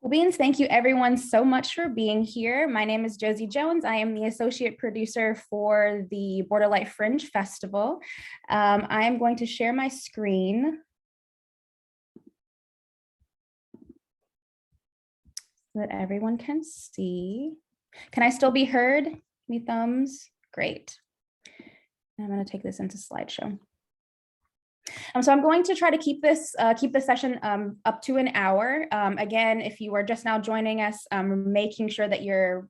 Well, Beans, thank you everyone so much for being here. My name is Josie Jones. I am the associate producer for the Border Light Fringe Festival. I am going to share my screen so that everyone can see. Can I still be heard? Me thumbs? Great. I'm going to take this into slideshow. So I'm going to try to keep this session up to an hour. Again, if you are just now joining us, making sure that your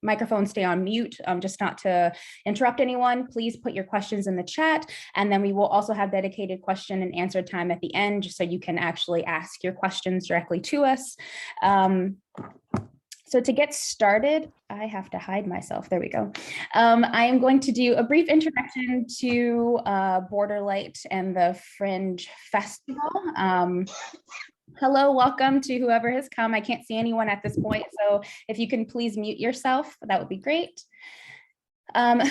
microphones stay on mute, just not to interrupt anyone. Please put your questions in the chat, and then we will also have dedicated question and answer time at the end, just so you can actually ask your questions directly to us. So to get started, I have to hide myself. There we go. I am going to do a brief introduction to Border Light and the Fringe Festival. Hello, welcome to whoever has come. I can't see anyone at this point, so if you can please mute yourself, that would be great.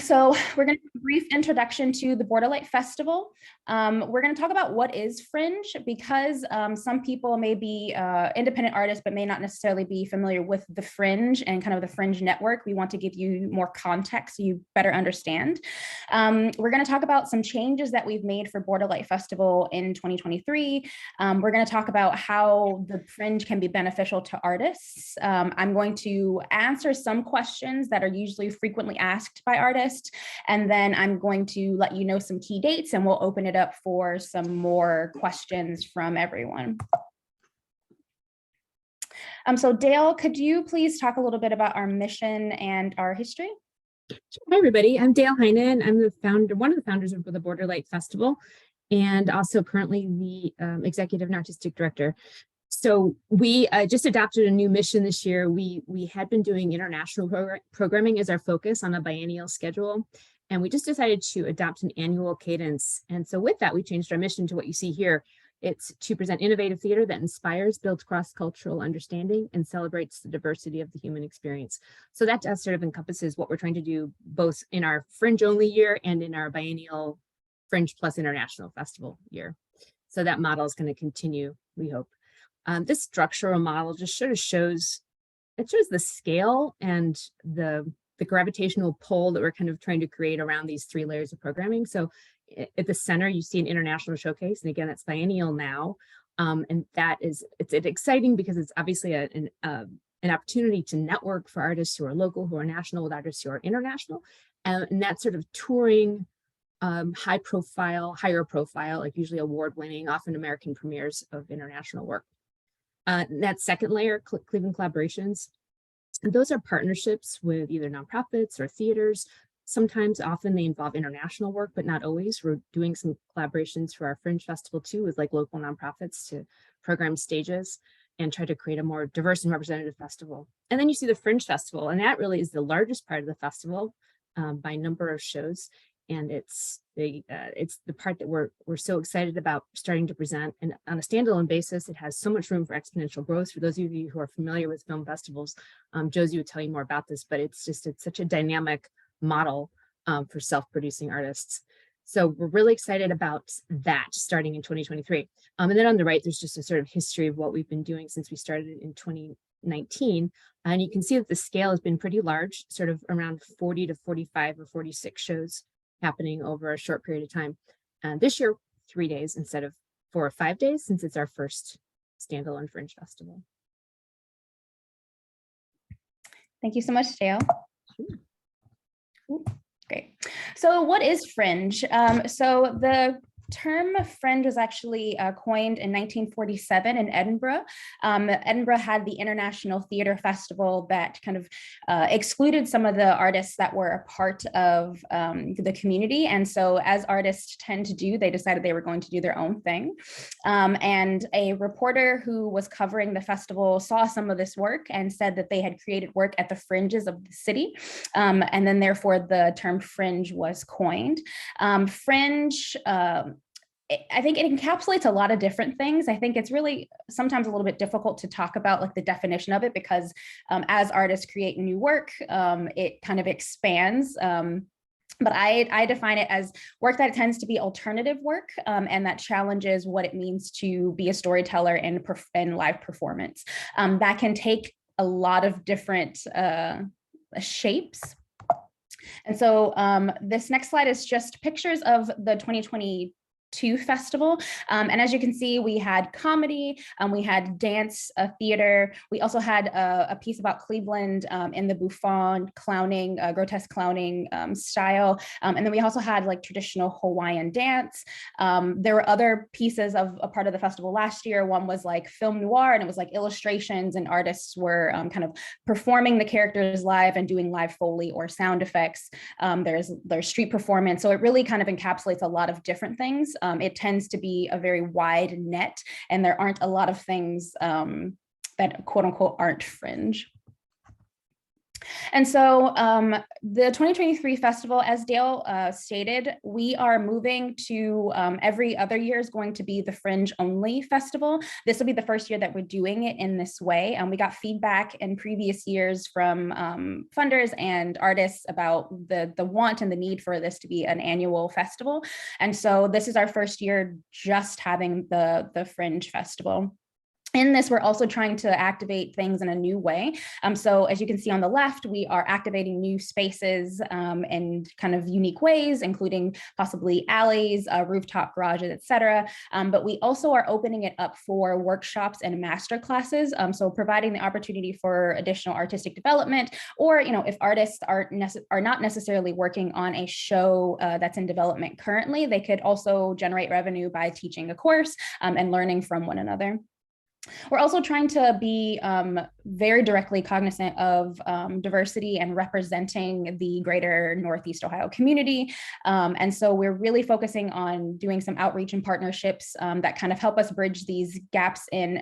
So we're going to do a brief introduction to the Border Light Festival. We're going to talk about what is Fringe, because some people may be independent artists, but may not necessarily be familiar with the Fringe and kind of the Fringe network. We want to give you more context so you better understand. We're going to talk about some changes that we've made for Border Light Festival in 2023. We're going to talk about how the Fringe can be beneficial to artists. I'm going to answer some questions that are usually frequently asked by artists, and then I'm going to let you know some key dates, and we'll open it up for some more questions from everyone. So Dale, could you please talk a little bit about our mission and our history? Hi everybody, I'm Dale Heinen. I'm one of the founders of the Border Light Festival, and also currently the executive and artistic director. So we just adopted a new mission this year. We had been doing international programming as our focus on a biennial schedule, and we just decided to adopt an annual cadence. And so with that, we changed our mission to what you see here. It's to present innovative theater that inspires, builds cross-cultural understanding, and celebrates the diversity of the human experience. So that sort of encompasses what we're trying to do both in our Fringe-only year and in our biennial Fringe plus International Festival year. So that model is going to continue, we hope. This structural model just sort of shows the scale and the gravitational pull that we're kind of trying to create around these three layers of programming. So at the center, you see an international showcase, and again, that's biennial now, and it's exciting because it's obviously an opportunity to network for artists who are local, who are national, with artists who are international, and that sort of touring, higher profile, like usually award-winning, often American premieres of international work. That second layer, Cleveland Collaborations, and those are partnerships with either nonprofits or theaters. Sometimes, often they involve international work, but not always. We're doing some collaborations for our Fringe Festival too, with like local nonprofits to program stages and try to create a more diverse and representative festival. And then you see the Fringe Festival, and that really is the largest part of the festival by number of shows. And it's the part that we're so excited about starting to present. And on a standalone basis, it has so much room for exponential growth. For those of you who are familiar with film festivals, Josie would tell you more about this, but it's such a dynamic model for self-producing artists. So we're really excited about that starting in 2023. And then on the right, there's just a sort of history of what we've been doing since we started in 2019. And you can see that the scale has been pretty large, sort of around 40 to 45 or 46 shows happening over a short period of time. This year, 3 days instead of 4 or 5 days, since it's our first standalone Fringe Festival. Thank you so much, Dale. Sure. Great. So what is Fringe? So the term Fringe was actually coined in 1947 in Edinburgh. Edinburgh had the International Theatre Festival that kind of excluded some of the artists that were a part of the community. And so as artists tend to do, they decided they were going to do their own thing. And a reporter who was covering the festival saw some of this work and said that they had created work at the fringes of the city. And then therefore the term Fringe was coined. Fringe, I think it encapsulates a lot of different things. I think it's really sometimes a little bit difficult to talk about like the definition of it, because as artists create new work, it kind of expands. But I define it as work that tends to be alternative work, and that challenges what it means to be a storyteller in live performance. That can take a lot of different shapes. And so this next slide is just pictures of the 2022 festival. And as you can see, we had comedy, we had dance, theater. We also had a piece about Cleveland in the Buffon clowning, grotesque clowning style. And then we also had like traditional Hawaiian dance. There were other pieces of a part of the festival last year. One was like film noir, and it was like illustrations, and artists were kind of performing the characters live and doing live Foley or sound effects. There's street performance. So it really kind of encapsulates a lot of different things. It tends to be a very wide net, and there aren't a lot of things that quote unquote aren't fringe. And so the 2023 festival, as Dale stated, we are moving to every other year is going to be the fringe only festival. This will be the first year that we're doing it in this way. And we got feedback in previous years from funders and artists about the want and the need for this to be an annual festival. And so this is our first year just having the fringe festival. In this, we're also trying to activate things in a new way. So as you can see on the left, we are activating new spaces in kind of unique ways, including possibly alleys, rooftop garages, et cetera. But we also are opening it up for workshops and master classes. So providing the opportunity for additional artistic development, or if artists are not necessarily working on a show that's in development currently, they could also generate revenue by teaching a course and learning from one another. We're also trying to be very directly cognizant of diversity and representing the greater Northeast Ohio community. And so we're really focusing on doing some outreach and partnerships that kind of help us bridge these gaps in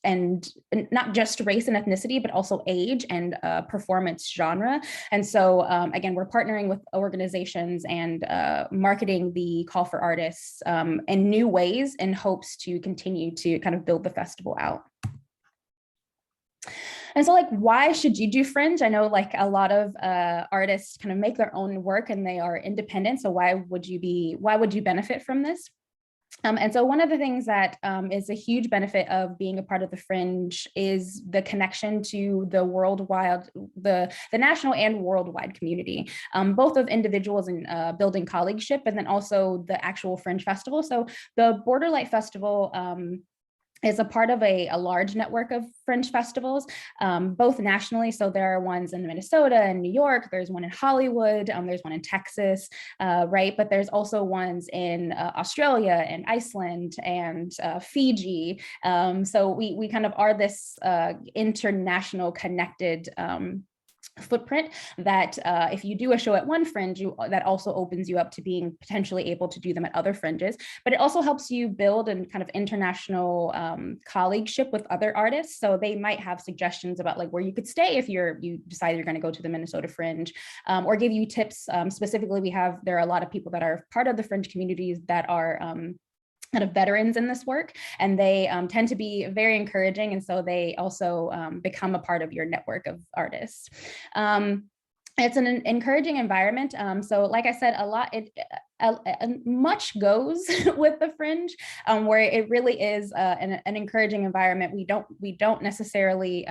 and not just race and ethnicity, but also age and performance genre. And so again, we're partnering with organizations and marketing the call for artists in new ways in hopes to continue to kind of build the festival out. And so like, why should you do fringe? I know like a lot of artists kind of make their own work and they are independent. So why would you benefit from this? And so one of the things that is a huge benefit of being a part of the fringe is the connection to the worldwide, the national and worldwide community, both of individuals and building colleagueship, and then also the actual fringe festival. So the Border Light Festival is a part of a large network of fringe festivals, both nationally. So there are ones in Minnesota and New York, there's one in Hollywood, there's one in Texas, right? But there's also ones in Australia and Iceland and Fiji. So we kind of are this international connected footprint that if you do a show at one fringe, that also opens you up to being potentially able to do them at other fringes. But it also helps you build a kind of international colleagueship with other artists. So they might have suggestions about like where you could stay if you decide you're going to go to the Minnesota Fringe, or give you tips. Specifically, there are a lot of people that are part of the fringe communities that are kind of veterans in this work, and they tend to be very encouraging. And so they also become a part of your network of artists. It's an encouraging environment. So like I said, much goes with the fringe, where it really is an encouraging environment. We don't necessarily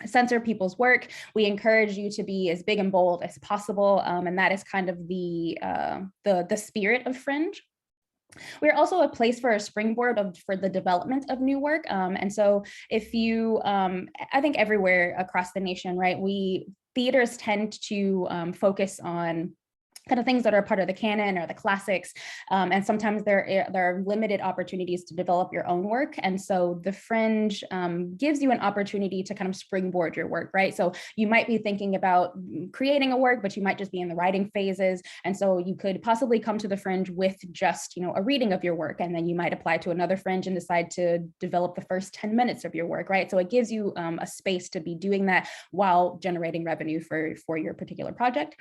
censor people's work. We encourage you to be as big and bold as possible. And that is kind of the spirit of fringe. We're also a place for a springboard for the development of new work. And so if you, I think everywhere across the nation, right, theaters tend to focus on kind of things that are part of the canon or the classics. And sometimes there are limited opportunities to develop your own work. And so the fringe gives you an opportunity to kind of springboard your work, right? So you might be thinking about creating a work, but you might just be in the writing phases. And so you could possibly come to the fringe with just, a reading of your work, and then you might apply to another fringe and decide to develop the first 10 minutes of your work, right? So it gives you a space to be doing that while generating revenue for your particular project.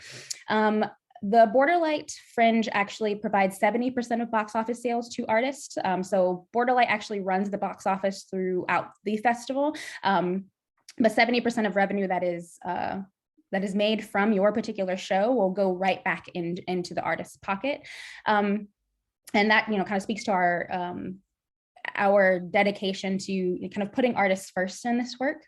The Border Light Fringe actually provides 70% of box office sales to artists. So Border Light actually runs the box office throughout the festival, but 70% of revenue that is that is made from your particular show will go right back into the artist's pocket. And that, kind of speaks to our dedication to kind of putting artists first in this work.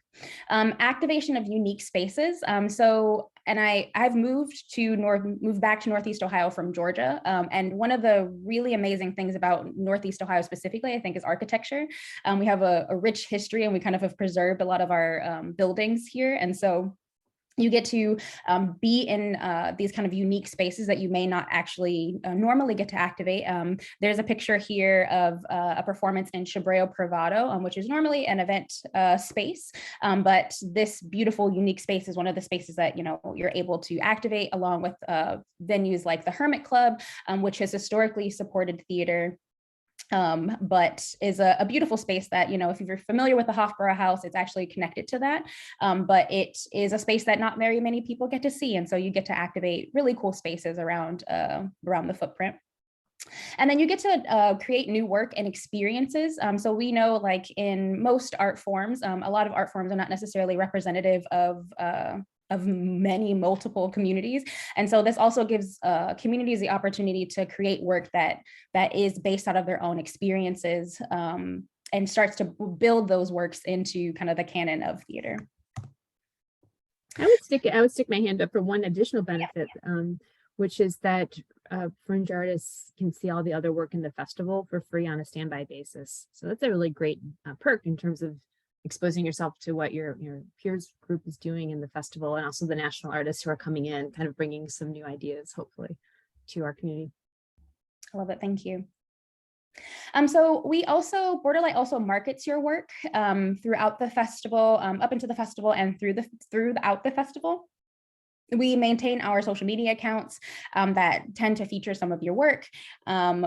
Activation of unique spaces. I've moved back to Northeast Ohio from Georgia. And one of the really amazing things about Northeast Ohio specifically, I think, is architecture. We have a rich history, and we kind of have preserved a lot of our buildings here. And so you get to be in these kind of unique spaces that you may not actually normally get to activate. There's a picture here of a performance in Chabreo Privado, which is normally an event space, but this beautiful, unique space is one of the spaces that you're able to activate, along with venues like the Hermit Club, which has historically supported theater. But is a beautiful space that, if you're familiar with the Hofbräu House, it's actually connected to that. But it is a space that not very many people get to see. And so you get to activate really cool spaces around the footprint. And then you get to create new work and experiences. So we know, like in most art forms, a lot of art forms are not necessarily representative of many multiple communities. And so this also gives communities the opportunity to create work that is based out of their own experiences, and starts to build those works into kind of the canon of theater. I would stick my hand up for one additional benefit, which is that fringe artists can see all the other work in the festival for free on a standby basis. So that's a really great perk in terms of exposing yourself to what your peers group is doing in the festival, and also the national artists who are coming in, kind of bringing some new ideas, hopefully, to our community. I love it. Thank you. So Borderlight also markets your work throughout the festival, up into the festival, and throughout the festival. We maintain our social media accounts that tend to feature some of your work.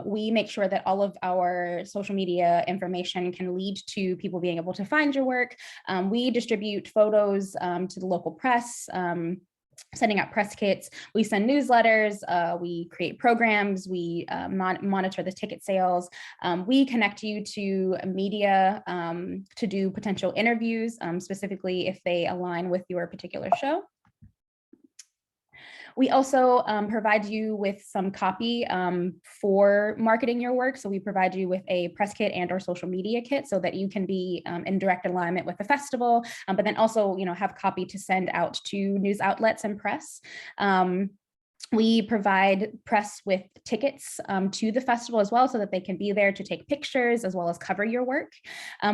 We make sure that all of our social media information can lead to people being able to find your work. We distribute photos to the local press, sending out press kits. We send newsletters. We create programs. We monitor the ticket sales. We connect you to media to do potential interviews, specifically if they align with your particular show. We also provide you with some copy for marketing your work. So we provide you with a press kit and or social media kit so that you can be in direct alignment with the festival, but then also, have copy to send out to news outlets and press. We provide press with tickets to the festival as well, so that they can be there to take pictures as well as cover your work.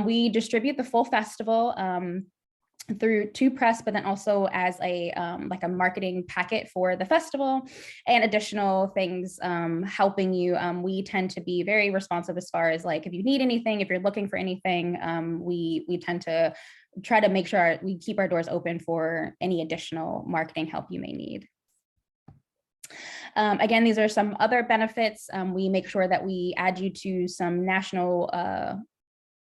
We distribute the full festival through to press, but then also as a like a marketing packet for the festival, and additional things helping you. We tend to be very responsive as far as, like, if you need anything, if you're looking for anything, we tend to try to make sure we keep our doors open for any additional marketing help you may need. Again, these are some other benefits. We make sure that we add you to some national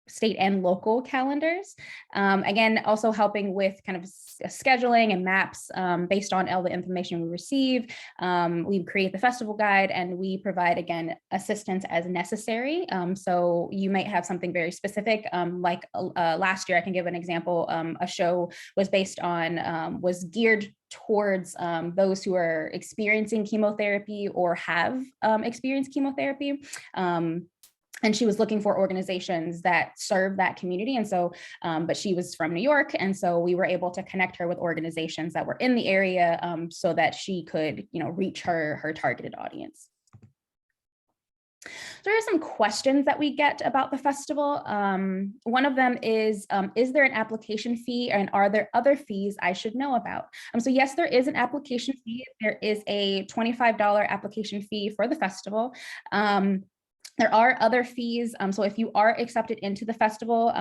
state and local calendars. Again, also helping with kind of scheduling and maps based on all the information we receive. We create the festival guide, and we provide, again, assistance as necessary. So you might have something very specific, like last year, I can give an example. A show was was geared towards those who are experiencing chemotherapy or have experienced chemotherapy. And she was looking for organizations that serve that community. And so, but she was from New York. And so we were able to connect her with organizations that were in the area so that she could, reach her targeted audience. So there are some questions that we get about the festival. One of them is there an application fee, and are there other fees I should know about? So yes, there is an application fee. There is a $25 application fee for the festival. There are other fees. So if you are accepted into the festival,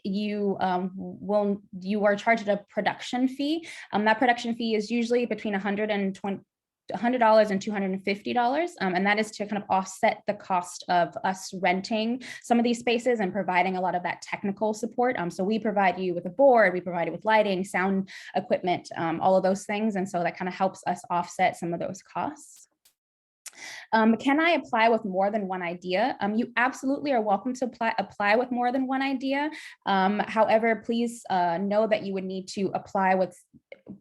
you are charged a production fee. That production fee is usually between $100 and $250, and that is to kind of offset the cost of us renting some of these spaces and providing a lot of that technical support. So we provide you with a board, we provide you with lighting, sound equipment, all of those things, and so that kind of helps us offset some of those costs. Can I apply with more than one idea? You absolutely are welcome to apply with more than one idea. However, please know that you would need to apply with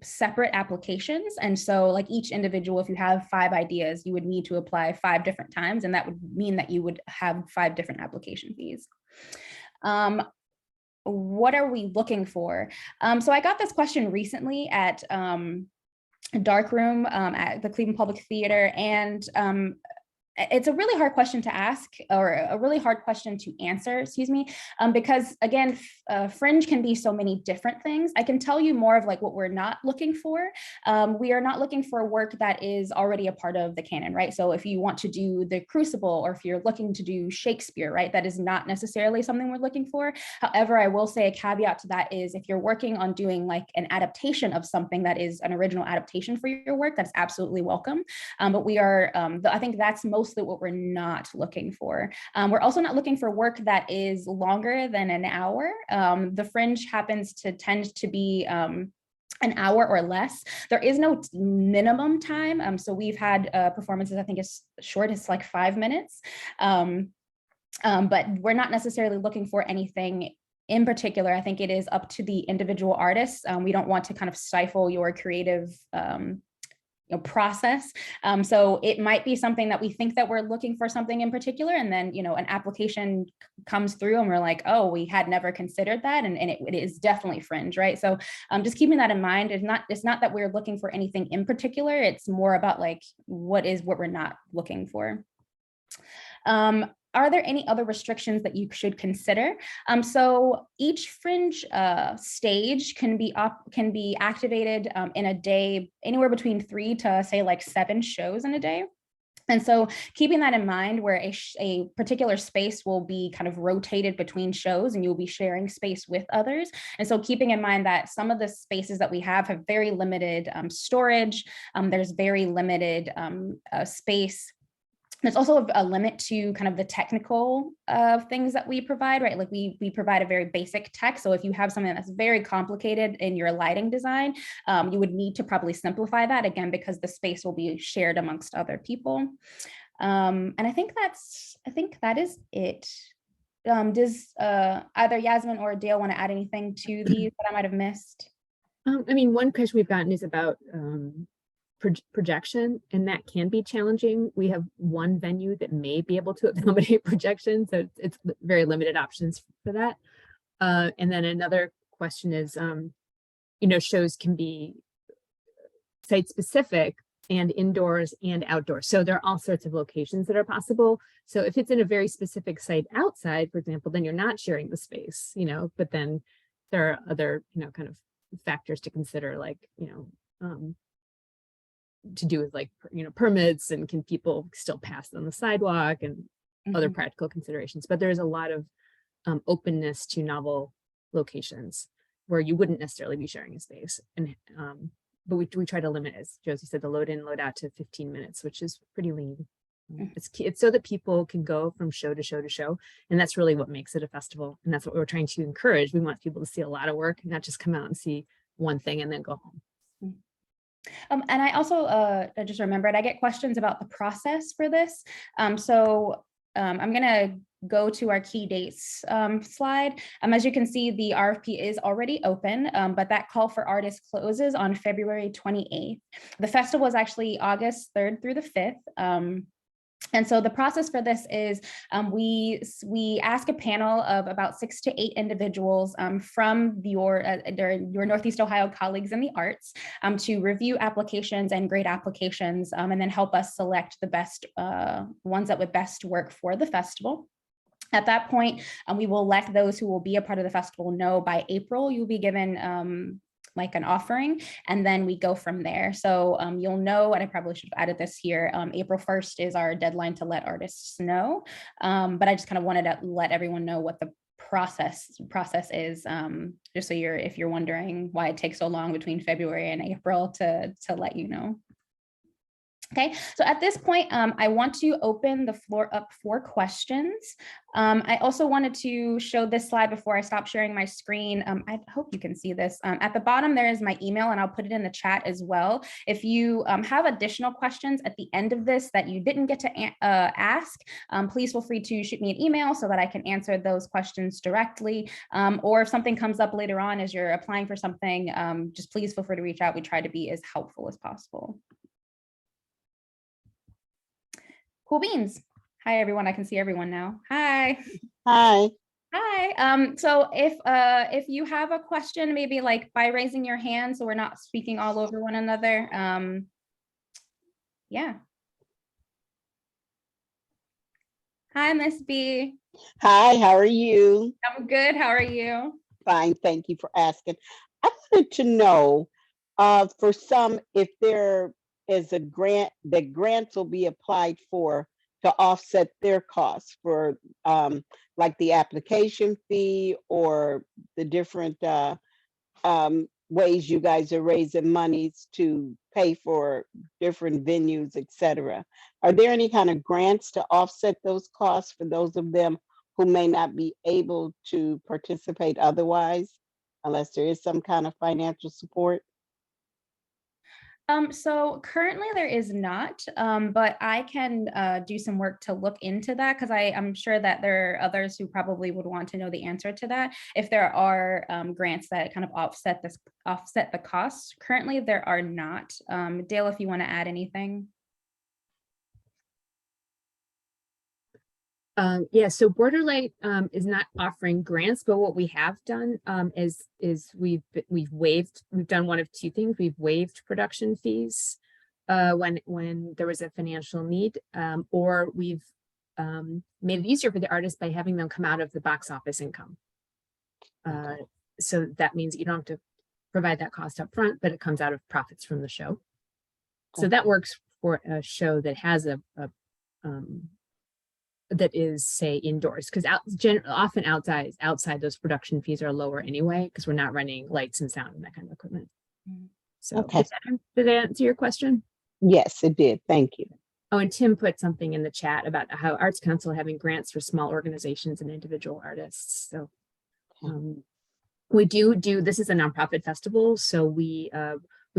separate applications. And so like each individual, if you have 5 ideas, you would need to apply 5 different times. And that would mean that you would have 5 different application fees. What are we looking for? So I got this question recently at Darkroom at the Cleveland Public Theater, and it's a really hard question to ask, or a really hard question to answer, excuse me, because again, Fringe can be so many different things. I can tell you more of like what we're not looking for. We are not looking for work that is already a part of the canon, right? So if you want to do The Crucible, or if you're looking to do Shakespeare, right, that is not necessarily something we're looking for. However, I will say a caveat to that is if you're working on doing like an adaptation of something that is an original adaptation for your work, that's absolutely welcome. But we are, I think that's mostly what we're not looking for. We're also not looking for work that is longer than an hour. The Fringe happens to tend to be an hour or less. There is no minimum time. So we've had performances, I think it's short, it's like 5 minutes. But we're not necessarily looking for anything in particular. I think it is up to the individual artists. We don't want to kind of stifle your creative process. So it might be something that we think that we're looking for something in particular, and then, an application comes through and we're like, oh, we had never considered that. And it is definitely Fringe, right? So just keeping that in mind. It's not that we're looking for anything in particular. It's more about like, what we're not looking for. Are there any other restrictions that you should consider? So each Fringe stage can be activated in a day, anywhere between 3 to say like 7 shows in a day. And so keeping that in mind, where a particular space will be kind of rotated between shows and you'll be sharing space with others. And so keeping in mind that some of the spaces that we have very limited storage, there's very limited space. There's also a limit to kind of the technical things that we provide, right? Like we provide a very basic tech. So if you have something that's very complicated in your lighting design, you would need to probably simplify that, again, because the space will be shared amongst other people. And I think that is it. Does either Yasmin or Dale want to add anything to these that I might have missed? I mean, one question we've gotten is about projection, and that can be challenging. We have one venue that may be able to accommodate projection, so it's very limited options for that. And then another question is, shows can be site specific and indoors and outdoors. So there are all sorts of locations that are possible. So if it's in a very specific site outside, for example, then you're not sharing the space, but then there are other, kind of factors to consider, like, to do with like, permits, and can people still pass on the sidewalk, and other practical considerations. But there's a lot of openness to novel locations where you wouldn't necessarily be sharing a space. And but we try to limit, as Josie said, the load in, load out to 15 minutes, which is pretty lean. It's so that people can go from show to show to show. And that's really what makes it a festival. And that's what we're trying to encourage. We want people to see a lot of work, not just come out and see one thing and then go home. And I also I just remembered, I get questions about the process for this. So I'm going to go to our key dates slide. As you can see, the RFP is already open, but that call for artists closes on February 28th. The festival is actually August 3rd through the 5th. And so the process for this is we ask a panel of about 6 to 8 individuals from your Northeast Ohio colleagues in the arts to review applications and grade applications, and then help us select the best ones that would best work for the festival. At that point, we will let those who will be a part of the festival know by April you'll be given like an offering, and then we go from there. So you'll know, and I probably should have added this here, April 1st is our deadline to let artists know. But I just kind of wanted to let everyone know what the process is, just so if you're wondering why it takes so long between February and April to let you know. Okay, so at this point, I want to open the floor up for questions. I also wanted to show this slide before I stop sharing my screen. I hope you can see this. At the bottom, there is my email, and I'll put it in the chat as well. If you have additional questions at the end of this that you didn't get to ask, please feel free to shoot me an email so that I can answer those questions directly. Or if something comes up later on as you're applying for something, just please feel free to reach out. We try to be as helpful as possible. Cool beans. Hi, everyone. I can see everyone now. Hi. Hi. Hi. So if you have a question, maybe like by raising your hand, so we're not speaking all over one another. Yeah. Hi, Miss B. Hi, how are you? I'm good. How are you? Fine, thank you for asking. I wanted to know, for some, if there is a grant, that grants will be applied for to offset their costs for, like the application fee or the different ways you guys are raising monies to pay for different venues, et cetera. Are there any kind of grants to offset those costs for those of them who may not be able to participate otherwise, unless there is some kind of financial support? So currently there is not, but I can do some work to look into that because I'm sure that there are others who probably would want to know the answer to that. If there are grants that kind of offset the costs, currently there are not. Dale, if you want to add anything. Yeah, so Borderlight is not offering grants, but what we have done is we've done one of two things. We've waived production fees when there was a financial need, or we've made it easier for the artists by having them come out of the box office income. So that means you don't have to provide that cost up front, but it comes out of profits from the show. So that works for a show that has that is, say, indoors, because often outside those production fees are lower anyway, because we're not running lights and sound and that kind of equipment. So did that answer your question? Yes, it did. Thank you. Oh, and Tim put something in the chat about how Arts Council having grants for small organizations and individual artists. So we do this is a nonprofit festival, so we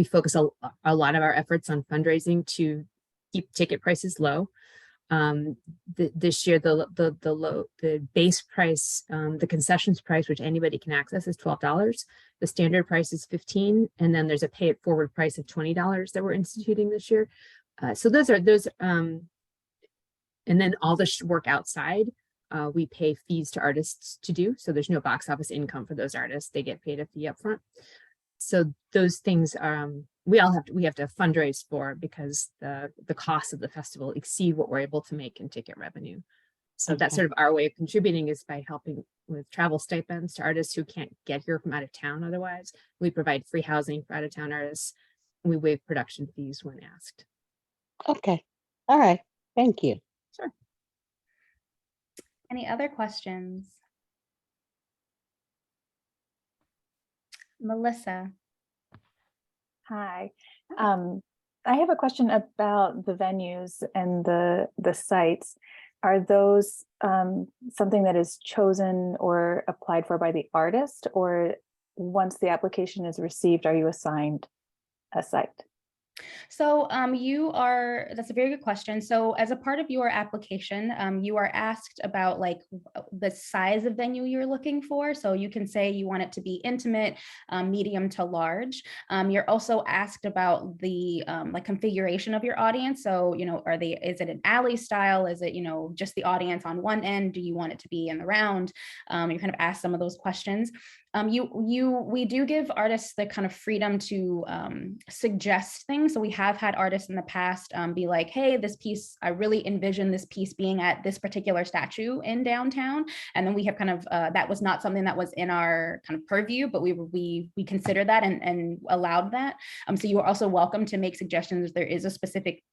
focus a lot of our efforts on fundraising to keep ticket prices low. This year the base price, the concessions price, which anybody can access, is $12. The standard price is $15, and then there's a pay it forward price of $20 that we're instituting this year. So those and then all the work outside we pay fees to artists to do, so there's no box office income for those artists. They get paid a fee up front. So those things we have to fundraise for, because the costs of the festival exceed what we're able to make in ticket revenue. So that's sort of our way of contributing, is by helping with travel stipends to artists who can't get here from out of town otherwise. We provide free housing for out of town artists. And we waive production fees when asked. Okay. All right. Thank you. Sure. Any other questions? Melissa. Hi. I have a question about the venues and the sites. Are those something that is chosen or applied for by the artist, or once the application is received, are you assigned a site? So that's a very good question. So as a part of your application, you are asked about like the size of venue you're looking for. So you can say you want it to be intimate, medium to large. You're also asked about the like configuration of your audience. So, is it an alley style? Is it, just the audience on one end? Do you want it to be in the round? You kind of ask some of those questions. We do give artists the kind of freedom to suggest things. So we have had artists in the past be like, hey, this piece, I really envision this piece being at this particular statue in downtown. And then we have kind of, that was not something that was in our kind of purview, but we considered that and allowed that. So you are also welcome to make suggestions if there is a specific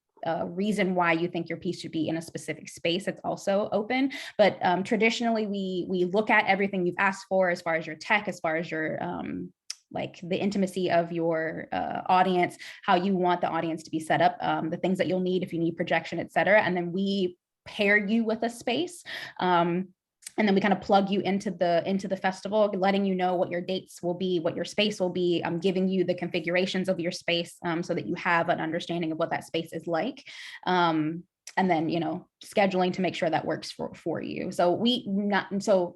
reason why you think your piece should be in a specific space. It's also open, but traditionally we look at everything you've asked for, as far as your tech, as far as your like the intimacy of your audience, how you want the audience to be set up, the things that you'll need if you need projection, et cetera. And then we pair you with a space. And then we kind of plug you into the festival, letting you know what your dates will be, what your space will be, giving you the configurations of your space so that you have an understanding of what that space is like. And then, scheduling to make sure that works for you. So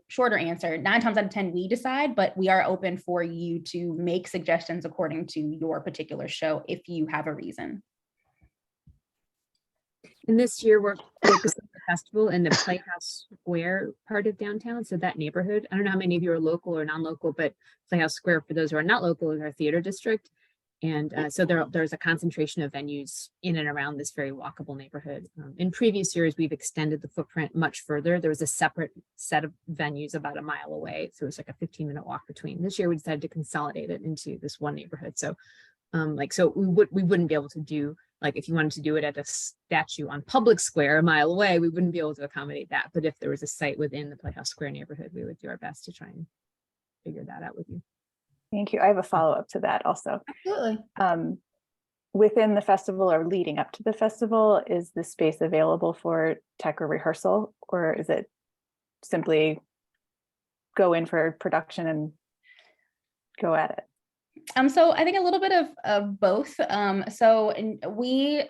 shorter answer, 9 times out of 10, we decide, but we are open for you to make suggestions according to your particular show if you have a reason. And this year we're focusing on the festival in the Playhouse Square part of downtown. So that neighborhood, I don't know how many of you are local or non-local, but Playhouse Square, for those who are not local, is our theater district. And so there's a concentration of venues in and around this very walkable neighborhood. In previous years, we've extended the footprint much further. There was a separate set of venues about a mile away. So it was like a 15-minute walk between. This year, we decided to consolidate it into this one neighborhood. So we wouldn't be able to do, like, if you wanted to do it at a statue on Public Square a mile away, we wouldn't be able to accommodate that. But if there was a site within the Playhouse Square neighborhood, we would do our best to try and figure that out with you. Thank you. I have a follow-up to that also. Absolutely. Within the festival or leading up to the festival, is the space available for tech or rehearsal, or is it simply go in for production and go at it? So I think a little bit of both. We,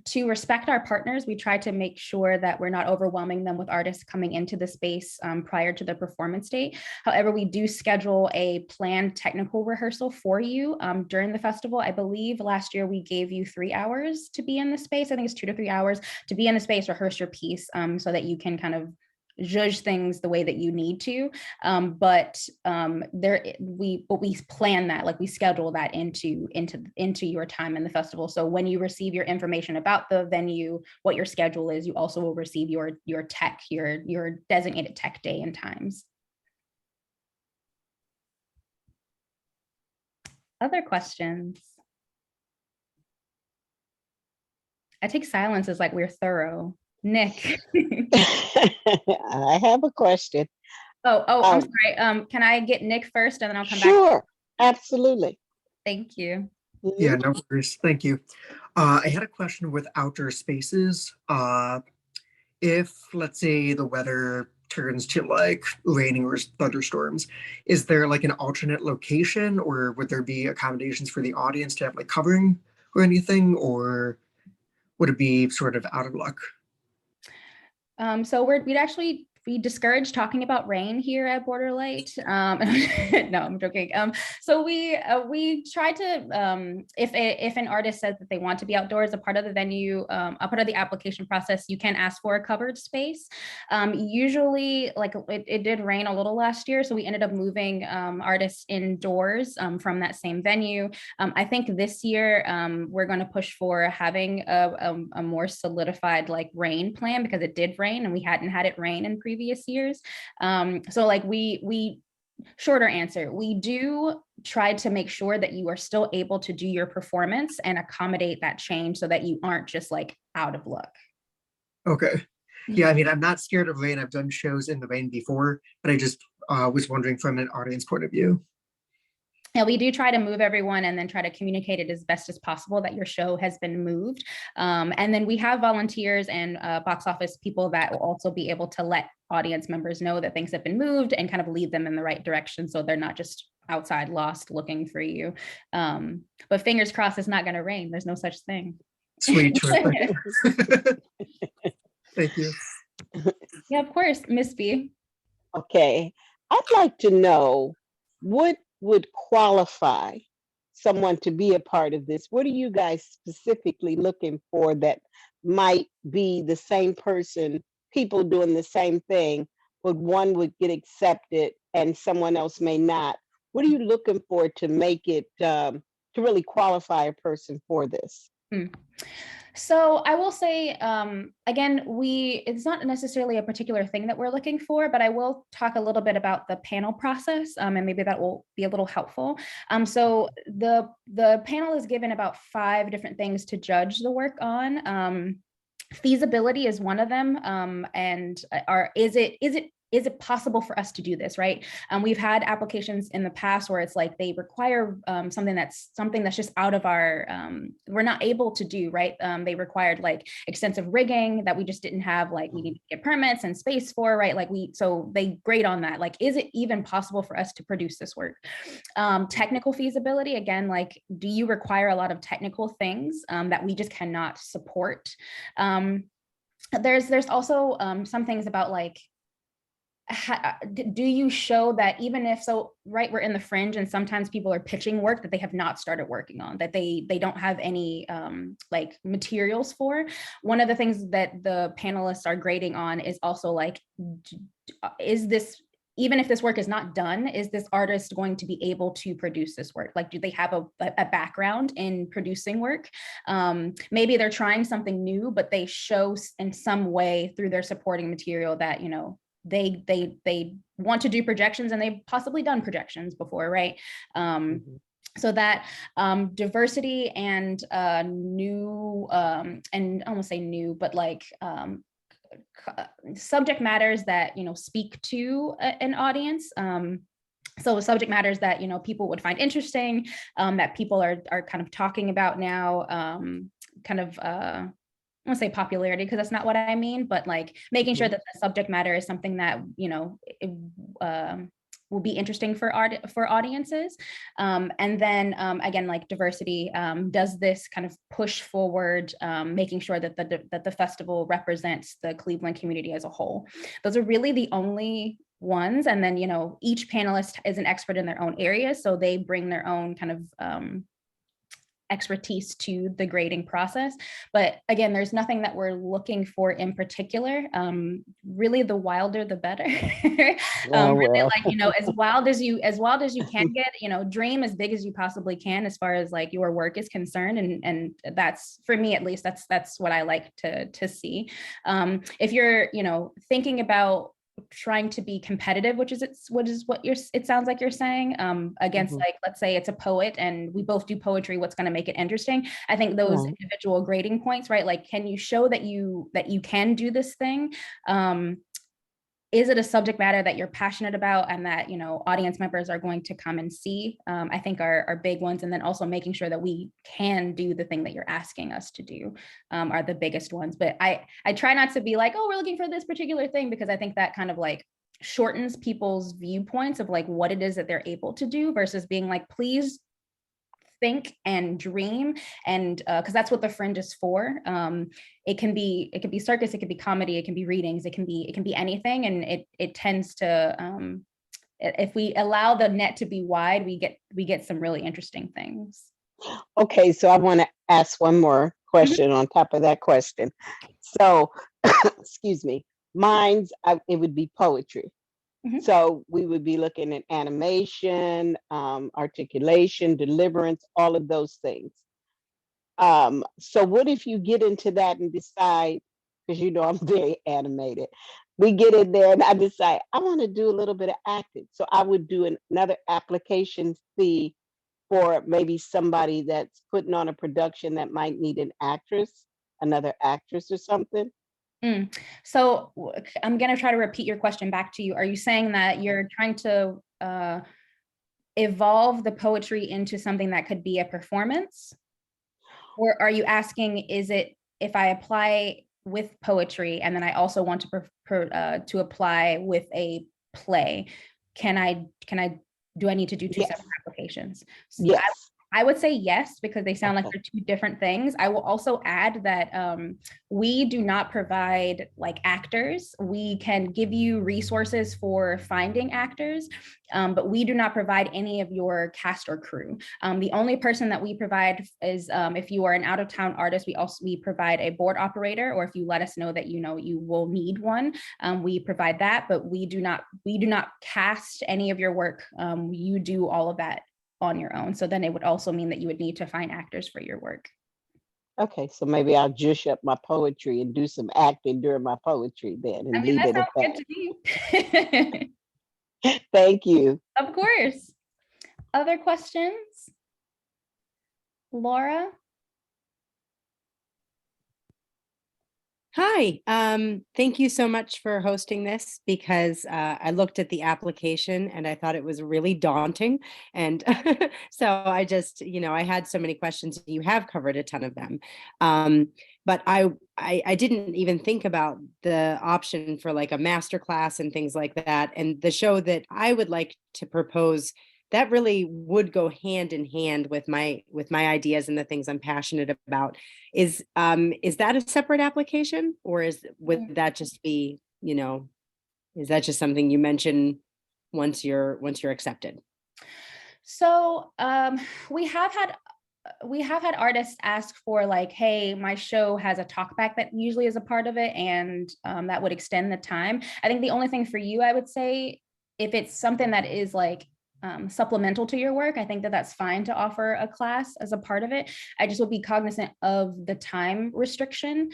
to respect our partners, we try to make sure that we're not overwhelming them with artists coming into the space prior to the performance date. However, we do schedule a planned technical rehearsal for you during the festival. I believe last year we gave you 3 hours to be in the space. I think it's 2 to 3 hours to be in the space, rehearse your piece so that you can kind of judge things the way that you need to, but we plan that, like we schedule that into your time in the festival. So when you receive your information about the venue, what your schedule is, you also will receive your designated tech day and times. Other questions? I take silence as like we're thorough. Nick. I have a question. I'm sorry. Can I get Nick first and then I'll come back? Sure, absolutely. Thank you. Yeah, no worries. Thank you. I had a question with outdoor spaces. If, let's say, the weather turns to like raining or thunderstorms, is there like an alternate location, or would there be accommodations for the audience to have like covering or anything, or would it be sort of out of luck? So we discourage talking about rain here at Borderlight. No, I'm joking. So we try to, if an artist says that they want to be outdoors, a part of the venue, a part of the application process, you can ask for a covered space. Usually, like it did rain a little last year, so we ended up moving artists indoors from that same venue. I think this year we're going to push for having a more solidified like rain plan, because it did rain and we hadn't had it rain in previous years. So like we shorter answer, we do try to make sure that you are still able to do your performance and accommodate that change so that you aren't just like out of luck. Okay. Yeah, I mean, I'm not scared of rain. I've done shows in the rain before, but I just was wondering from an audience point of view. Yeah, we do try to move everyone and then try to communicate it as best as possible that your show has been moved. And then we have volunteers and box office people that will also be able to let audience members know that things have been moved and kind of lead them in the right direction, so they're not just outside lost looking for you. But fingers crossed it's not going to rain. There's no such thing. Sweet. Thank you. Yeah, of course, Miss B. Okay, I'd like to know what would qualify someone to be a part of this. What are you guys specifically looking for that might be the same person, people doing the same thing, but one would get accepted and someone else may not? What are you looking for to make it, to really qualify a person for this? So I will say, again, it's not necessarily a particular thing that we're looking for, but I will talk a little bit about the panel process, and maybe that will be a little helpful. So the panel is given about 5 different things to judge the work on. Feasibility is one of them, and is it is it possible for us to do this, right? We've had applications in the past where it's like they require something that's just out of our, we're not able to do, right? They required like extensive rigging that we just didn't have, like we need to get permits and space for, right? Like so they grade on that. Like, is it even possible for us to produce this work? Technical feasibility, again, like, do you require a lot of technical things that we just cannot support? There's also some things about like, do you show that even if so, right, we're in the fringe and sometimes people are pitching work that they have not started working on, that they don't have any like materials for. One of the things that the panelists are grading on is also like, is this, even if this work is not done, is this artist going to be able to produce this work? Like, do they have a background in producing work? Maybe they're trying something new, but they show in some way through their supporting material that, you know, they want to do projections and they've possibly done projections before, right? So that diversity and new, and I won't say new, but like subject matters that, you know, speak to an audience. So subject matters that, you know, people would find interesting, that people are kind of talking about now, kind of I won't say popularity because that's not what I mean, but like making sure that the subject matter is something that, you know, will be interesting for audiences. And then again, like diversity, does this kind of push forward, making sure that the festival represents the Cleveland community as a whole? Those are really the only ones. And then, you know, each panelist is an expert in their own area, so they bring their own kind of expertise to the grading process. But again, there's nothing that we're looking for in particular. Really, the wilder the better. Really, like, you know, as wild as you can get, you know, dream as big as you possibly can as far as like your work is concerned. And that's, for me at least, that's what I like to see. If you're, you know, thinking about trying to be competitive, which is what it sounds like you're saying, against like, let's say it's a poet and we both do poetry, what's going to make it interesting? I think those individual grading points, right? Like, can you show that you can do this thing? Is it a subject matter that you're passionate about and that, you know, audience members are going to come and see? I think are big ones. And then also making sure that we can do the thing that you're asking us to do are the biggest ones. But I try not to be like, oh, we're looking for this particular thing, because I think that kind of like shortens people's viewpoints of like what it is that they're able to do versus being like, please think and dream. And because that's what the Fringe is for. It can be circus, it could be comedy, it can be readings, it can be anything. And it tends to, if we allow the net to be wide, we get some really interesting things. Okay, so I want to ask one more question on top of that question. So, excuse me, it would be poetry. So we would be looking at animation, articulation, deliverance, all of those things. So what if you get into that and decide, because you know I'm very animated, we get in there and I decide I want to do a little bit of acting. So I would do another application fee for maybe somebody that's putting on a production that might need another actress or something. So I'm going to try to repeat your question back to you. Are you saying that you're trying to evolve the poetry into something that could be a performance? Or are you asking, is it, if I apply with poetry and then I also want to apply with a play, do I need to do two separate applications? Yes. I would say yes, because they sound like they're two different things. I will also add that we do not provide like actors. We can give you resources for finding actors, but we do not provide any of your cast or crew. The only person that we provide is if you are an out-of-town artist, we provide a board operator, or if you let us know that you will need one, we provide that, but we do not cast any of your work. You do all of that on your own. So then it would also mean that you would need to find actors for your work. Okay, so maybe I'll juice up my poetry and do some acting during my poetry then, and leave it at that. Good to me. Thank you. Of course. Other questions? Laura? Hi, thank you so much for hosting this because I looked at the application and I thought it was really daunting. And so I just, I had so many questions. You have covered a ton of them. But I didn't even think about the option for like a master class and things like that. And the show that I would like to propose that really would go hand in hand with my ideas and the things I'm passionate about. Is that a separate application, or would that just be, is that just something you mention once you're accepted? So we have had artists ask for like, hey, my show has a talkback that usually is a part of it, and that would extend the time. I think the only thing for you, I would say, if it's something that is like supplemental to your work, I think that that's fine to offer a class as a part of it. I just would be cognizant of the time restriction.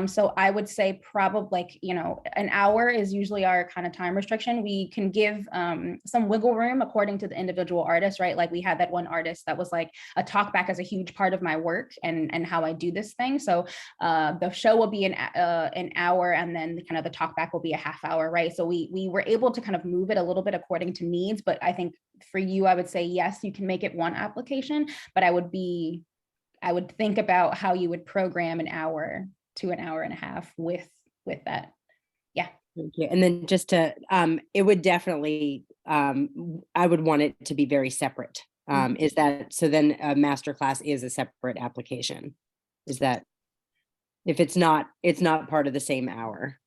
So I would say probably like, an hour is usually our kind of time restriction. We can give some wiggle room according to the individual artist, right? Like we had that one artist that was like, a talkback is a huge part of my work and how I do this thing. So the show will be an hour, and then kind of the talkback will be a half hour, right? So we were able to kind of move it a little bit according to needs, but I think for you, I would say, yes, you can make it one application, but I would think about how you would program an hour to an hour and a half with that. Yeah. Thank you. And then just to, it would definitely, I would want it to be very separate. Is that, so then a masterclass is a separate application? Is that, if it's not part of the same hour?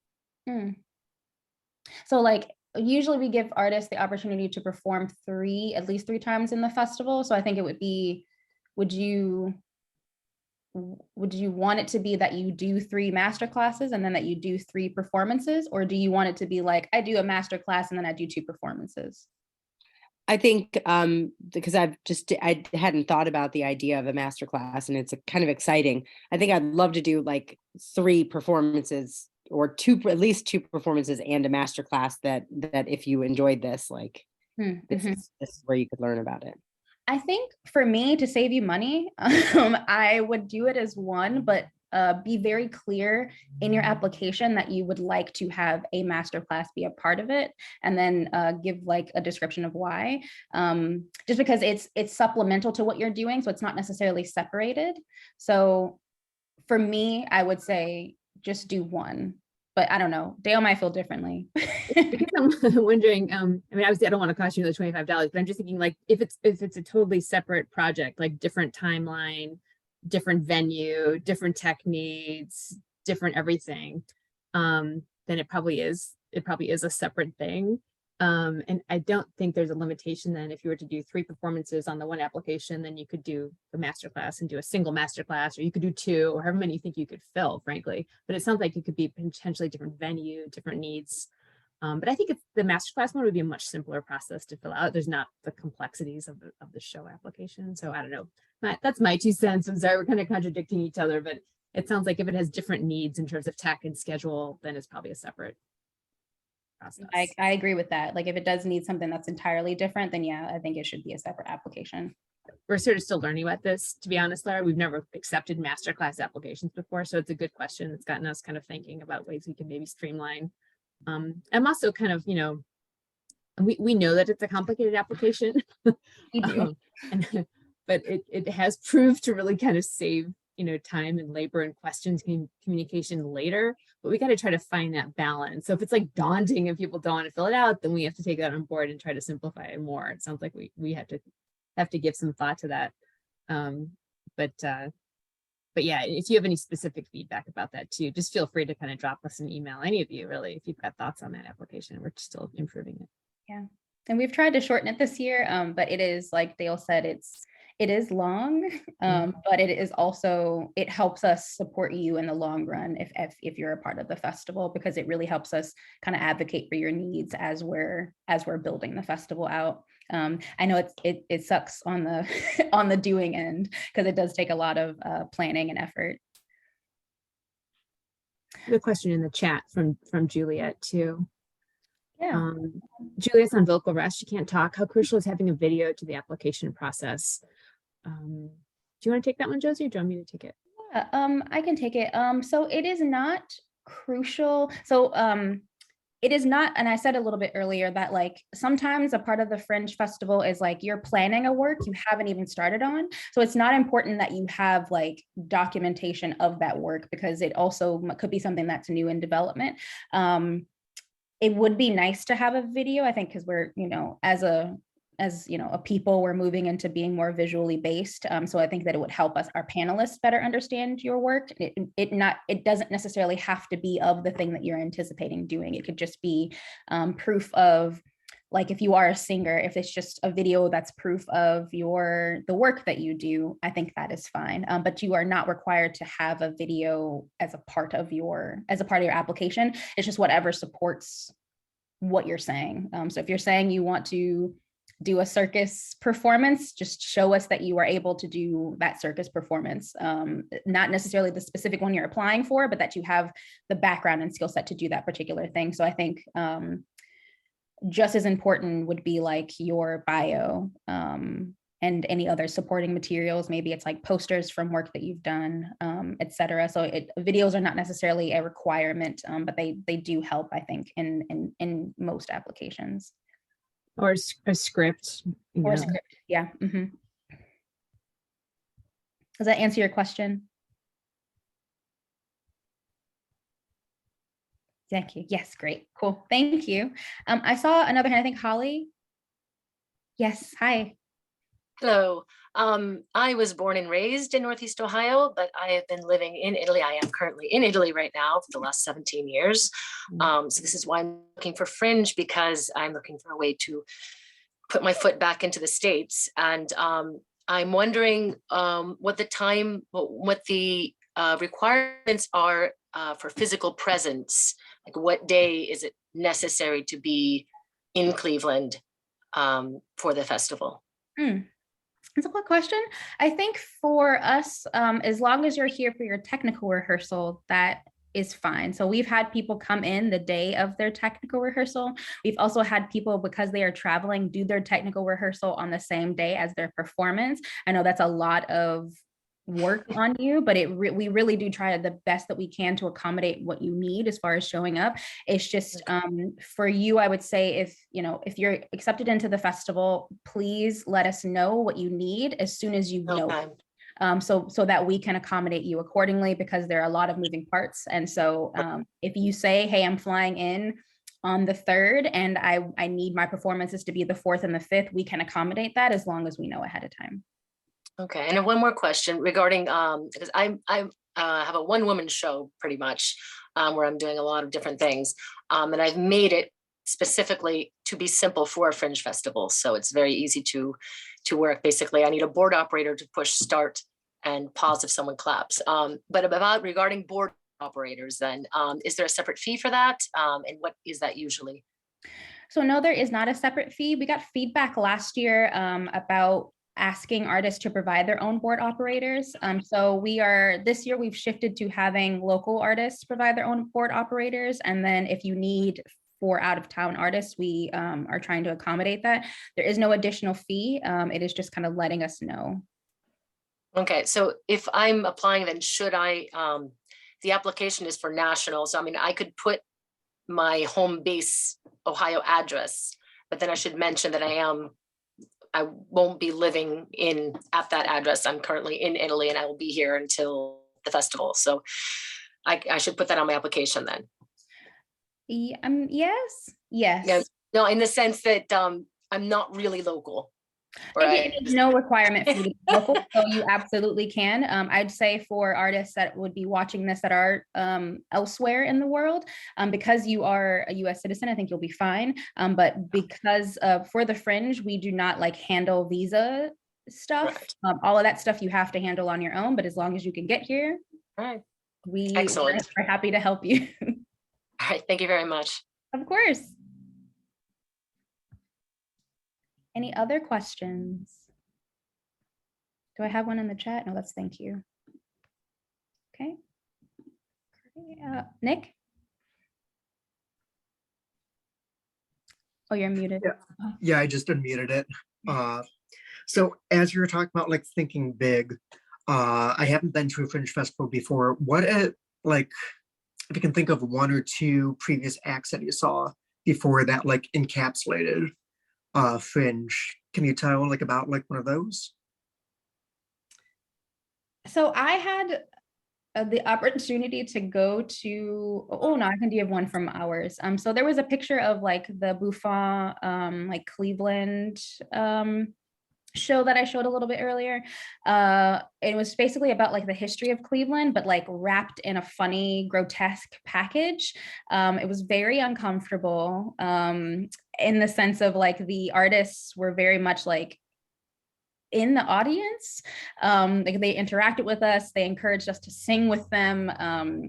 So like, usually we give artists the opportunity to perform at least three times in the festival. So I think it would be, would you want it to be that you do 3 master classes and then that you do 3 performances? Or do you want it to be like, I do a master class and then I do 2 performances? I think because I hadn't thought about the idea of a master class, and it's kind of exciting. I think I'd love to do like 3 performances, or at least 2 performances and a master class that if you enjoyed this, like this is where you could learn about it. I think for me, to save you money, I would do it as one, but be very clear in your application that you would like to have a masterclass be a part of it, and then give like a description of why. Just because it's supplemental to what you're doing, so it's not necessarily separated. So for me, I would say just do one. But I don't know, Dale might feel differently. I'm wondering, I mean, obviously I don't want to cost you the $25, but I'm just thinking like, if it's a totally separate project, like different timeline, different venue, different tech needs, different everything, then it probably is a separate thing. And I don't think there's a limitation then. If you were to do 3 performances on the one application, then you could do the masterclass and do a single masterclass, or you could do 2, or however many you think you could fill, frankly. But it sounds like it could be potentially different venue, different needs. But I think the masterclass one would be a much simpler process to fill out. There's not the complexities of the show application. So I don't know. That's my 2 cents. I'm sorry, we're kind of contradicting each other, but it sounds like if it has different needs in terms of tech and schedule, then it's probably a separate process. I agree with that. Like if it does need something that's entirely different, then yeah, I think it should be a separate application. We're sort of still learning about this, to be honest, Laura. We've never accepted masterclass applications before. So it's a good question. It's gotten us kind of thinking about ways we can maybe streamline. I'm also kind of, we know that it's a complicated application, We do. but it has proved to really kind of save, time and labor and questions communication later, but we got to try to find that balance. So if it's like daunting and people don't want to fill it out, then we have to take that on board and try to simplify it more. It sounds like we have to give some thought to that. But yeah, if you have any specific feedback about that too, just feel free to kind of drop us an email, any of you really, if you've got thoughts on that application. We're still improving it. Yeah. And we've tried to shorten it this year, but it is, like Dale said, it is long, but it is also, it helps us support you in the long run if you're a part of the festival, because it really helps us kind of advocate for your needs as we're building the festival out. I know it sucks on the on the doing end, because it does take a lot of planning and effort. The question in the chat from Juliet too. Yeah. Juliet's on vocal rest. She can't talk. How crucial is having a video to the application process? Do you want to take that one, Josie, or do you want me to take it? Yeah, I can take it. So it is not crucial. So it is not, and I said a little bit earlier that like sometimes a part of the Fringe Festival is like you're planning a work you haven't even started on. So it's not important that you have like documentation of that work because it also could be something that's new in development. It would be nice to have a video, I think, because we're, you know, as you know, a people, we're moving into being more visually based. So I think that it would help us, our panelists, better understand your work. It doesn't necessarily have to be of the thing that you're anticipating doing. It could just be proof of, like, if you are a singer, if it's just a video that's proof of the work that you do, I think that is fine. But you are not required to have a video as a part of your application. It's just whatever supports what you're saying. So if you're saying you want to do a circus performance, just show us that you are able to do that circus performance. Not necessarily the specific one you're applying for, but that you have the background and skill set to do that particular thing. So I think just as important would be like your bio and any other supporting materials. Maybe it's like posters from work that you've done, etc. So videos are not necessarily a requirement, but they do help, I think, in most applications. Or a script. Or script, yeah. Mm-hmm. Does that answer your question? Thank you. Yes, great, cool, thank you. I saw another hand, I think Holly. Yes, hi. Hello. I was born and raised in Northeast Ohio, but I have been living in Italy. I am currently in Italy right now for the last 17 years. So this is why I'm looking for Fringe, because I'm looking for a way to put my foot back into the States. And I'm wondering what the requirements are for physical presence. Like, what day is it necessary to be in Cleveland for the festival? That's a good question. I think for us, as long as you're here for your technical rehearsal, that is fine. So we've had people come in the day of their technical rehearsal. We've also had people, because they are traveling, do their technical rehearsal on the same day as their performance. I know that's a lot of work on you, but we really do try the best that we can to accommodate what you need as far as showing up. It's just for you, I would say, if you're accepted into the festival, please let us know what you need as soon as you know. So that we can accommodate you accordingly, because there are a lot of moving parts. And so if you say, hey, I'm flying in on the 3rd and I need my performances to be the 4th and the 5th, we can accommodate that as long as we know ahead of time. Okay, and one more question regarding, because I have a one-woman show pretty much, where I'm doing a lot of different things, and I've made it specifically to be simple for a Fringe festival, so it's very easy to work. Basically, I need a board operator to push start and pause if someone claps. But regarding board operators, then is there a separate fee for that, and what is that usually? So no, there is not a separate fee. We got feedback last year about asking artists to provide their own board operators. So this year we've shifted to having local artists provide their own board operators. And then if you need for out of town artists, we are trying to accommodate that. There is no additional fee. It is just kind of letting us know. Okay, so if I'm applying, then should I, the application is for national. So I mean, I could put my home base Ohio address, but then I should mention that I won't be living at that address. I'm currently in Italy and I will be here until the festival. So I should put that on my application then. Yes. Yeah, no, in the sense that I'm not really local. Right. There's no requirement for you to be local, so you absolutely can. I'd say for artists that would be watching this that are elsewhere in the world, because you are a US citizen, I think you'll be fine. But because for the Fringe, we do not handle visa stuff. Right. All of that stuff you have to handle on your own, but as long as you can get here, right. we Excellent. are happy to help you. All right, thank you very much. Of course. Any other questions? Do I have one in the chat? No, that's thank you. Okay. Nick? Oh, you're muted. Yeah, I just unmuted it. So as you were talking about thinking big, I haven't been to a Fringe festival before. What if you can think of one or two previous acts that you saw before that like encapsulated Fringe. Can you tell like about like one of those? So I had the opportunity to go to, oh no, I can give one from ours. So there was a picture of like the Buffon, like Cleveland show that I showed a little bit earlier. It was basically about like the history of Cleveland, but like wrapped in a funny, grotesque package. It was very uncomfortable in the sense of like the artists were very much like in the audience. Like they interacted with us, they encouraged us to sing with them.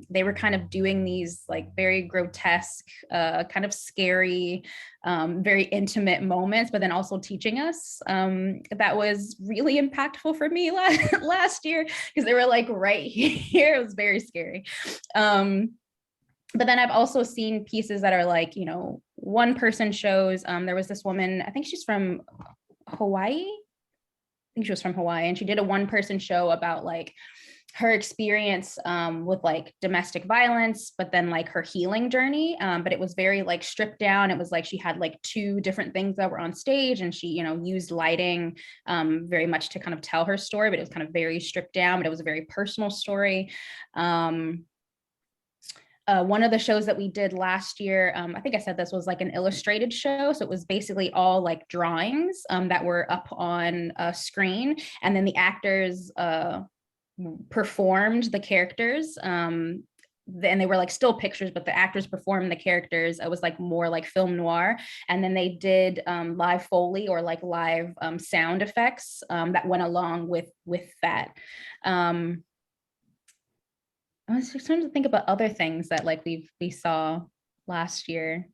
They were kind of doing these like very grotesque, kind of scary, very intimate moments, but then also teaching us. That was really impactful for me last year because they were like right here. It was very scary. But then I've also seen pieces that are like, you know, one person shows. There was this woman, I think she's from Hawaii. I think she was from Hawaii, and she did a one-person show about like her experience with like domestic violence, but then like her healing journey. But it was very like stripped down. It was like she had like two different things that were on stage, and she, you know, used lighting very much to kind of tell her story, but it was kind of very stripped down, but it was a very personal story. One of the shows that we did last year, I think I said this was like an illustrated show. So it was basically all like drawings that were up on a screen. And then the actors performed the characters. And they were like still pictures, but the actors performed the characters. It was like more like film noir. And then they did live Foley or like live sound effects that went along with that. I was just trying to think about other things that like we saw last year.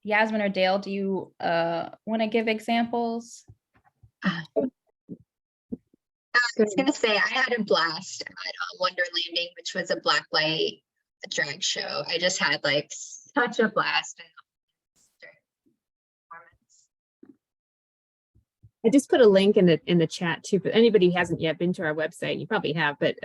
Yasmin or Dale, do you want to give examples? I was gonna say I had a blast at Wonder Landing, which was a blacklight drag show. I just had like such a blast. I just put a link in the chat too, but anybody who hasn't yet been to our website, you probably have, but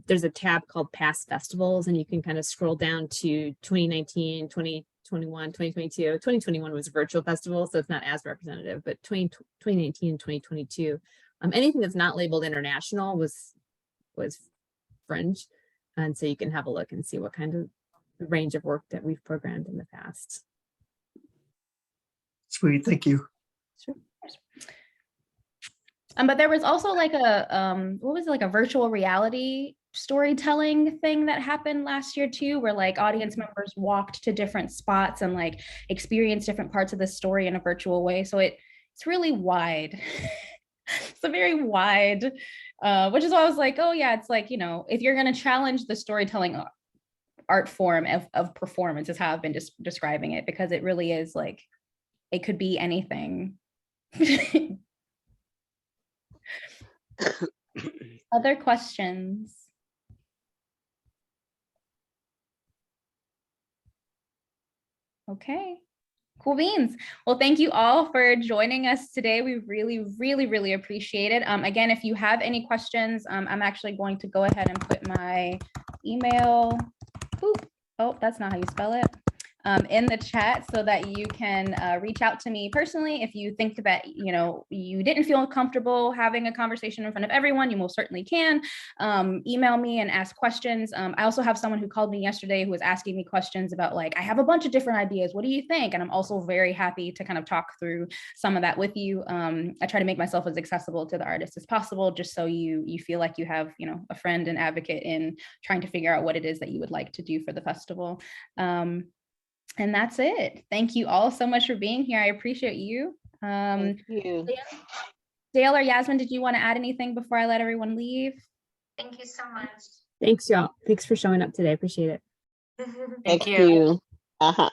there's a tab called past festivals, and you can kind of scroll down to 2019, 2021, 2022. 2021 was a virtual festival, so it's not as representative, but 2019 and 2022. Anything that's not labeled international was Fringe. And so you can have a look and see what kind of range of work that we've programmed in the past. Sweet, thank you. Sure. But there was also like a, what was it, like a virtual reality storytelling thing that happened last year too, where like audience members walked to different spots and like experienced different parts of the story in a virtual way. So it's really wide. It's a very wide, which is why I was like, oh yeah, it's like, you know, if you're going to challenge the storytelling art form of performance is how I've been describing it, because it really is like, it could be anything. Other questions? Okay, cool beans. Well, thank you all for joining us today. We really appreciate it. Again, if you have any questions, I'm actually going to go ahead and put my email. Oh, that's not how you spell it. In the chat so that you can reach out to me personally. If you think that, you know, you didn't feel comfortable having a conversation in front of everyone, you most certainly can. Email me and ask questions. I also have someone who called me yesterday who was asking me questions about like, I have a bunch of different ideas. What do you think? And I'm also very happy to kind of talk through some of that with you. I try to make myself as accessible to the artist as possible, just so you feel like you have, you know, a friend and advocate in trying to figure out what it is that you would like to do for the festival. And that's it. Thank you all so much for being here. I appreciate you. Thank you. Dale or Yasmin, did you want to add anything before I let everyone leave? Thank you so much. Thanks, y'all. Thanks for showing up today. Appreciate it. Thank you. Bye.